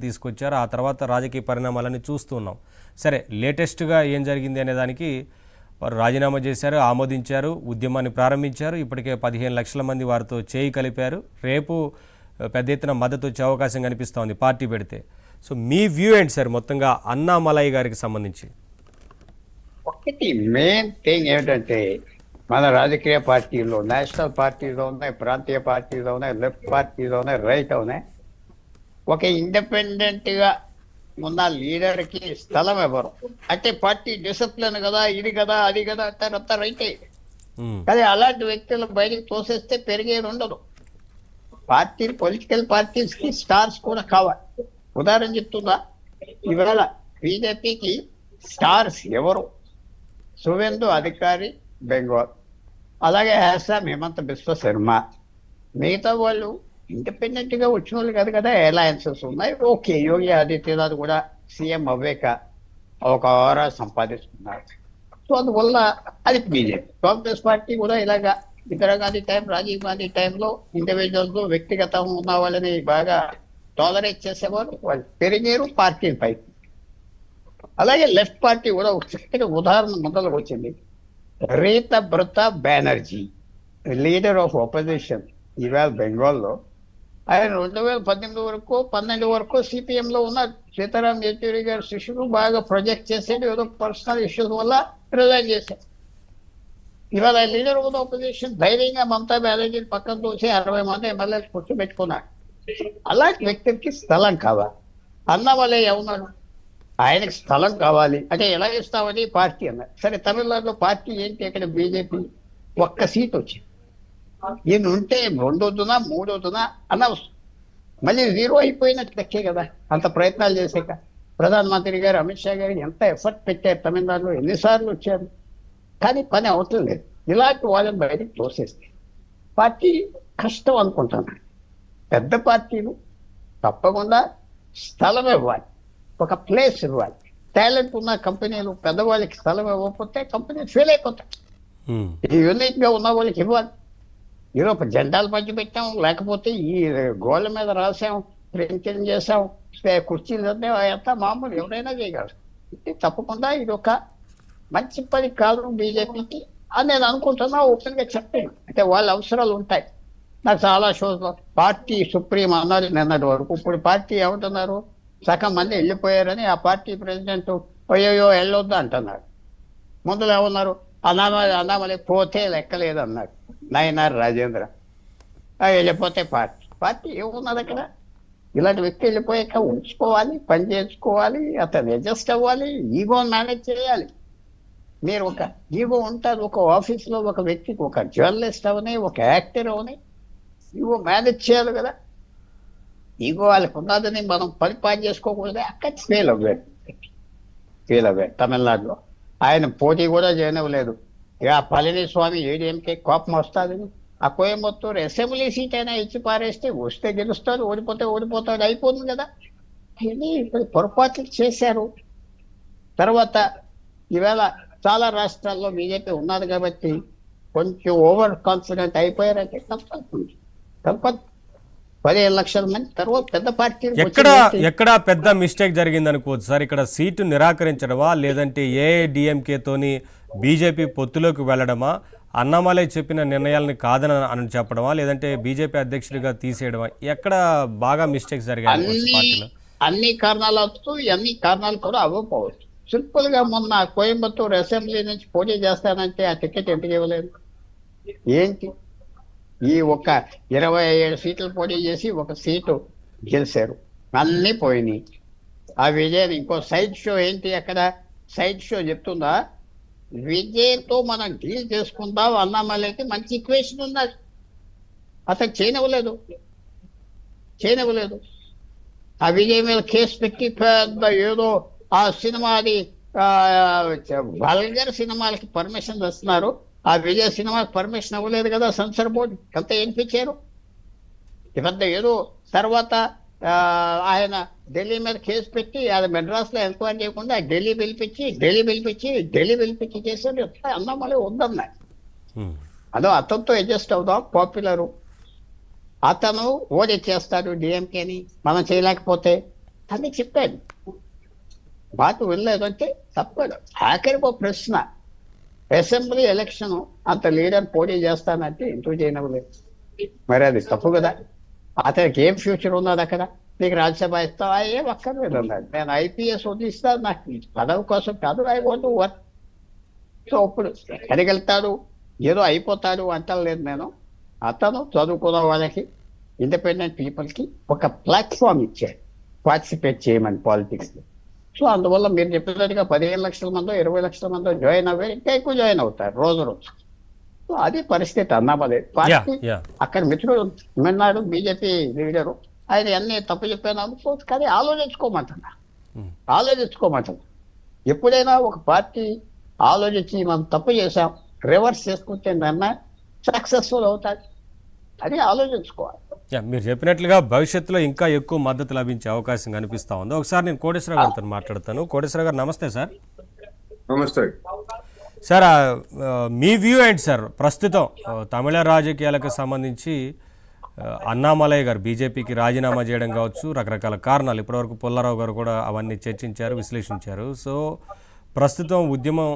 తీసుకొచ్చారు. ఆ తర్వాత రాజకీయ పరిణామాలన్నీ చూస్తున్నాం. సరే, లేటెస్ట్గా ఏం జరిగింది అనే దానికి వారు రాజీనామా చేశారు, ఆమోదించారు, ఉద్యమాన్ని ప్రారంభించారు. ఇప్పటికే 15 లక్షల మంది వారితో చేయి కలిపారు. రేపు పెద్ద ఎత్తున మద్దతు వచ్చే అవకాశం కనిపిస్తోంది పార్టీ పెడితే. సో మీ వ్యూ ఏంటి సార్ మొత్తంగా అన్నామలై గారికి సంబంధించి? ఒకటి మెయిన్ థింగ్ ఏమిటంటే, మన రాజకీయ పార్టీలో నేషనల్ పార్టీలో ఉన్నాయి, ప్రాంతీయ పార్టీలో ఉన్నాయి, లెఫ్ట్ పార్టీలో ఉన్నాయి, రైట్ ఉన్నాయి. ఒక ఇండిపెండెంట్ గా ఉన్న లీడర్ కి స్థలం ఎవరు అంటే పార్టీ డిసిప్లిన్ కదా, ఇది కదా, అది కదా అంటారు, అంతా రైటే. కానీ అలాంటి వ్యక్తులు బయటకు తోసేస్తే పెరిగేది ఉండదు. పార్టీ పొలిటికల్ పార్టీస్ కి స్టార్స్ కూడా కావాలి. ఉదాహరణ చెప్తుందా, ఇవాళ బీజేపీకి స్టార్స్ ఎవరు? సువేందు అధికారి బెంగాల్, అలాగే ఆసాం హిమంత బిశ్వ శర్మ. మిగతా వాళ్ళు ఇండిపెండెంట్ గా వచ్చిన వాళ్ళు కాదు కదా, అలయన్సెస్ ఉన్నాయి. ఓకే, యోగి ఆదిత్యనాథ్ కూడా సీఎం అవ్వాక ఒక ఆరా సంపాదిస్తున్నారు. సో అందువల్ల అది బీజేపీ. కాంగ్రెస్ పార్టీ కూడా ఇలాగా ఇందిరాగాంధీ టైం, రాజీవ్ గాంధీ టైంలో ఇండివిజువల్స్ వ్యక్తిగతం ఉన్న వాళ్ళని బాగా టాలరేట్ చేసేవారు, వాళ్ళు పెరిగారు పార్టీ పైకి. అలాగే లెఫ్ట్ పార్టీ కూడా ఒక చక్కటి ఉదాహరణ ముందరకు వచ్చింది. రీత బ్రత బెనర్జీ, లీడర్ ఆఫ్ ఆపోజిషన్ ఇవాళ బెంగాల్లో. ఆయన 2012 వరకు సిపిఎం లో ఉన్నారు. సీతారాం యేచూరి గారి శిష్యులు బాగా ప్రొజెక్ట్ చేసేది, ఏదో పర్సనల్ ఇష్యూస్ వల్ల రిజైన్ చేశారు. ఇవాళ లీడర్ ఆఫ్ ఆపోజిషన్ ధైర్యంగా మమతా బెనర్జీని పక్కన తోసి 60 మంది ఎమ్మెల్యేలు కూర్చోబెట్టుకున్నారు. అలాంటి వ్యక్తికి స్థలం కావాలి. అన్నవలే ఏమన్నాడు, ఆయనకి స్థలం కావాలి అంటే ఎలా ఇస్తామని పార్టీ అన్నారు. సరే, తమిళనాడులో పార్టీ ఏంటి, అక్కడ బీజేపీ ఒక్క సీట్ వచ్చింది. ఈయన ఉంటే 2 వద్దునా 3 వద్దునా అనవసరం, మళ్ళీ 0 అయిపోయినట్టు లెక్కే కదా. అంత ప్రయత్నాలు చేసాక ప్రధానమంత్రి గారు అమిత్ షా గారు ఎంత ఎఫర్ట్ పెట్టారు, తమిళనాడులో ఎన్నిసార్లు వచ్చారు, కానీ పని అవట్లేదు. ఇలాంటి వాళ్ళని బయటకు తోసేస్తే పార్టీ కష్టం అనుకుంటున్నాను. పెద్ద పార్టీలు తప్పకుండా స్థలం ఇవ్వాలి, ఒక ప్లేస్ ఇవ్వాలి. టాలెంట్ ఉన్న కంపెనీలు పెద్దవాళ్ళకి స్థలం ఇవ్వకపోతే కంపెనీ ఫెయిల్ అయిపోతాయి. యూనిక్ గా ఉన్న వాళ్ళకి ఇవ్వాలి. ఏదో ఒక జెండాలు మధ్య పెట్టాం, లేకపోతే ఈ గోళ్ళ మీద రాసాం, ప్రింటింగ్ చేసాం, కుర్చీలు అంతా మామూలు ఎవరైనా చేయగలరు. తప్పకుండా ఇది ఒక మంచి పని కాదు బీజేపీకి అని నేను అనుకుంటున్నా. ఓపెన్ గా చెప్పాను, అంటే వాళ్ళ అవసరాలు ఉంటాయి. నాకు చాలా షోస్లో పార్టీ సుప్రీం అన్నారు నిన్నటి వరకు. ఇప్పుడు పార్టీ ఏమంటున్నారు, సగం మంది వెళ్ళిపోయారని ఆ పార్టీ ప్రెసిడెంట్ అయ్యో వెళ్ళొద్దు అంటున్నారు. ముందులో ఏమన్నారు, అన్నామలై పోతే లెక్కలేదు అన్నాడు నయనార్ రాజేంద్ర. వెళ్ళిపోతే పార్టీ ఏమున్నది అక్కడ? ఇలాంటి వ్యక్తి వెళ్ళిపోయాక ఉంచుకోవాలి, పని చేసుకోవాలి, అతను అడ్జస్ట్ అవ్వాలి, ఈగో మేనేజ్ చేయాలి. మీరు ఒక ఈగో ఉంటారు ఒక ఆఫీస్లో, ఒక వ్యక్తికి, ఒక జర్నలిస్ట్ అవని, ఒక యాక్టర్ అవని ఈగో మేనేజ్ చేయాలి కదా. ఈగో వాళ్ళకు ఉన్నదని మనం పని చేసుకోకూడదు. అక్కడ ఫెయిల్ అవ్వాడు తమిళనాడులో. ఆయన పోటీ కూడా చేయనివ్వలేదు. ఇక పళనిస్వామి ఏడీఎంకే కోపం వస్తుందని ఆ కోయంబత్తూరు అసెంబ్లీ సీట్ అయినా ఇచ్చి పారేస్తే, వస్తే గెలుస్తాడు, ఓడిపోతే ఓడిపోతాడు, అయిపోతుంది కదా. ఇది ఇప్పుడు పొరపాట్లు చేశారు. తర్వాత ఈవేళ చాలా రాష్ట్రాల్లో బీజేపీ ఉన్నది కాబట్టి కొంచెం ఓవర్ కాన్ఫిడెంట్ అయిపోయారంటే తప్పదు. 15 లక్షల మంది తర్వాత పెద్ద పార్టీ ఎక్కడ పెద్ద మిస్టేక్ జరిగింది అనుకోవచ్చు సార్? ఇక్కడ సీటు నిరాకరించడమా, లేదంటే ఏఐడిఎంకే తోని బీజేపీ పొత్తులోకి వెళ్ళడమా, అన్నామలై చెప్పిన నిర్ణయాలను కాదని చెప్పడమా, లేదంటే బీజేపీ అధ్యక్షుడిగా తీసేయడమా? ఎక్కడ బాగా మిస్టేక్స్ జరిగాయి? అన్ని కారణాలతో అన్ని కారణాలు కూడా అవ్వకపోవచ్చు. సింపుల్ గా మొన్న కోయంబత్తూరు అసెంబ్లీ నుంచి పోటీ చేస్తానంటే ఆ టికెట్ ఎందుకు ఇవ్వలేదు? ఏంటి, ఈ ఒక 27 సీట్లు పోటీ చేసి ఒక సీటు గెలిచారు, అన్నీ పోయినాయి. ఆ విజయం ఇంకో సైడ్ షో ఏంటి, అక్కడ సైడ్ షో చెప్తుందా, విజయ్తో మనం డీల్ చేసుకుందాం, అన్నామలైకి మంచి ఈక్వేషన్ ఉన్నది, అతను చేయనివ్వలేదు. ఆ విజయ్ మీద కేసు పెట్టి పెద్ద ఏదో ఆ సినిమాది వల్గర్ సినిమాలకి పర్మిషన్ ఇస్తున్నారు. ఆ విజయ్ సినిమాకి పర్మిషన్ ఇవ్వలేదు కదా సెన్సార్ బోర్డు, అంతా ఏనిపించారు. ఇదంతా ఏదో తర్వాత ఆయన ఢిల్లీ మీద కేసు పెట్టి అది మెడ్రాస్లో ఎంక్వైరీ చేయకుండా ఢిల్లీ పిలిపించి చేశారు. అన్నామలై వద్దన్నా, అతనితో అడ్జస్ట్ అవుదాం, పాపులరు, అతను ఓడి చేస్తాడు డిఎంకేని, మనం చేయలేకపోతే అని చెప్పాను. మాట వినలేదంటే తప్పదు. ఆఖరికి ఒక ప్రశ్న, అసెంబ్లీ ఎలక్షన్ అంత లీడర్ పోటీ చేస్తానంటే ఎందుకు చేయనవ్వలేదు? మరి అది తప్పు కదా. అతనికి ఏం ఫ్యూచర్ ఉన్నది అక్కడ? నీకు రాజ్యసభ ఇస్తావా? ఏం అక్కర్లేదు అన్నాడు. నేను ఐపీఎస్ వదిలిస్తాను, నాకు ఈ పదవి కోసం కాదు, ఐ వాంట్ వర్క్. సో ఇప్పుడు ఎక్కడికి వెళ్తాడు, ఏదో అయిపోతాడు అంటలేదు నేను. అతను చదువుకున్న వాళ్ళకి, ఇండిపెండెంట్ పీపుల్కి ఒక ప్లాట్ఫామ్ ఇచ్చాడు పార్టిసిపేట్ చేయమని పాలిటిక్స్లో. సో అందువల్ల మీరు చెప్పినట్టుగా 15 లక్షల మందో 20 లక్షల మందో జాయిన్ అవ్వాలి, ఇంకా ఎక్కువ జాయిన్ అవుతారు రోజు రోజు. సో అది పరిస్థితి. అన్నామలే పార్టీ యా అక్కడ మిత్రుడు విన్నాడు, బీజేపీ లీడరు, ఆయన అన్ని తప్పు చెప్పాను అనుకో, కానీ ఆలోచించుకోమంటున్నా. ఎప్పుడైనా ఒక పార్టీ ఆలోచించి మనం తప్పు చేసాం రివర్స్ చేసుకుంటే నిర్ణయం సక్సెస్ఫుల్ అవుతాది. అది ఆలోచించుకోవాలి. యా మీరు చెప్పినట్లుగా భవిష్యత్తులో ఇంకా ఎక్కువ మద్దతు లభించే అవకాశం కనిపిస్తూ ఉంది. ఒకసారి నేను కోటేశ్వర గారితో మాట్లాడతాను. కోటేశ్వర గారు నమస్తే సార్. నమస్తే సార్ మీ వ్యూ ఏంటి సార్ ప్రస్తుతం తమిళ రాజకీయాలకు సంబంధించి? అన్నామలై గారు బీజేపీకి రాజీనామా చేయడం కావచ్చు, రకరకాల కారణాలు, ఇప్పటివరకు పుల్లారావు గారు కూడా అవన్నీ చర్చించారు, విశ్లేషించారు. సో ప్రస్తుతం ఉద్యమం